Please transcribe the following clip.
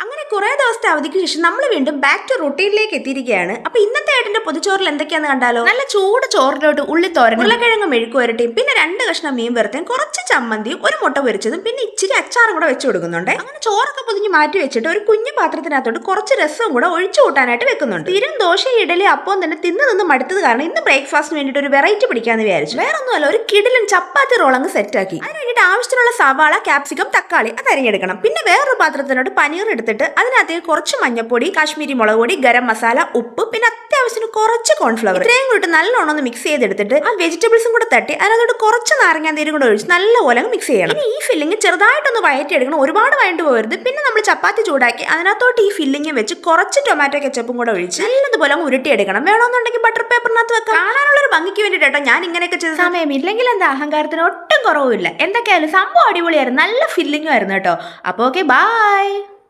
അങ്ങനെ കുറെ ദിവസത്തെ അവധിക്ക് ശേഷം നമ്മൾ വീണ്ടും ബാക്ക് ടു റൊട്ടീനിലേക്ക് എത്തിയിരിക്കുകയാണ്. അപ്പൊ ഇന്നത്തെ ഏട്ടന്റെ പൊതിച്ചോറിൽ എന്തൊക്കെയാന്ന് കണ്ടാലോ? നല്ല ചൂട് ചോറിലോട്ട് ഉള്ളിത്തോരൻ, ഉരുളക്കിഴങ്ങ് മെഴുക്ക് വരട്ടിയും, പിന്നെ 2 കഷ്ണം മീൻ വറുത്തയും, കുറച്ച് ചമ്മന്തിയും, ഒരു മുട്ട പൊരിച്ചതും, പിന്നെ ഇച്ചിരി അച്ചാറും കൂടെ വെച്ച് കൊടുക്കുന്നുണ്ട്. അങ്ങനെ ചോറൊക്കെ പൊതിഞ്ഞ് മാറ്റി വെച്ചിട്ട് ഒരു കുഞ്ഞു പാത്രത്തിനകത്തോട്ട് കുറച്ച് രസവും കൂടെ ഒഴിച്ചു കൂട്ടാനായിട്ട് വെക്കുന്നുണ്ട്. തീരും ദോശ ഇഡലി അപ്പം തന്നെ തിന്ന് മടുത്തത് കാരണം ഇന്ന് ബ്രേക്ക്ഫാസ്റ്റിന് വേണ്ടിയിട്ട് ഒരു വെറൈറ്റി പിടിക്കാന്ന് വിചാരിച്ചു. വേറെ ഒന്നുമല്ല, ഒരു കിടിലൻ ചപ്പാത്തി റോൾ അങ്ങ് സെറ്റാക്കി. അതിന് വേണ്ടിയിട്ട് ആവശ്യത്തിനുള്ള സവാള, ക്യാപ്സിക്കം, തക്കാളി അത് അരിഞ്ഞെടുക്കണം. പിന്നെ വേറൊരു പാത്രത്തിനോട്ട് പനീർ എടുത്തിട്ട് അതിനകത്തേക്ക് കുറച്ച് മഞ്ഞപ്പൊടി, കാശ്മീരി മുളക് പൊടി, ഗരം മസാല, ഉപ്പ്, പിന്നെ അത്യാവശ്യത്തിന് കുറച്ച് കോൺഫ്ലവർ ഇത്രയും കൂടി നല്ലോണം ഒന്ന് മിക്സ് ചെയ്തെടുത്തിട്ട് ആ വെജിറ്റബിൾസും കൂടെ തട്ടി അതിനകത്തോട്ട് കുറച്ച് നാരങ്ങാന്തീരും കൂടെ ഒഴിച്ച് നല്ലപോലെ മിക്സ് ചെയ്യണം. ഇനി ഈ ഫില്ലിങ് ചെറുതായിട്ടൊന്ന് വയറ്റിയെടുക്കണം, ഒരുപാട് വഴണ്ട് പോകരുത്. പിന്നെ നമ്മൾ ചപ്പാത്തി ചൂടാക്കി അതിനകത്തോട്ട് ഈ ഫില്ലിങ് വെച്ച് കുറച്ച് ടൊമാറ്റോ കെച്ചപ്പും കൂടെ ഒഴിച്ച് നല്ലതുപോലെ ഉരുട്ടിയെടുക്കണം. വേണമെന്നുണ്ടെങ്കിൽ ബട്ടർ പേപ്പറിനകത്ത് വെക്കാം. കാണാനുള്ള ഒരു ഭംഗിക്ക് വേണ്ടിയിട്ടോ ഞാൻ ഇങ്ങനെയൊക്കെ ചെയ്ത സമയമില്ലെങ്കിൽ എന്താ അഹങ്കാരത്തിന് ഒട്ടും കുറവില്ല. എന്തൊക്കെയായാലും സംഭവം അടിപൊളിയായിരുന്നു, നല്ല ഫില്ലിങ്ങും ആയിരുന്നു കേട്ടോ. അപ്പോൾ ഓക്കെ, ബൈ.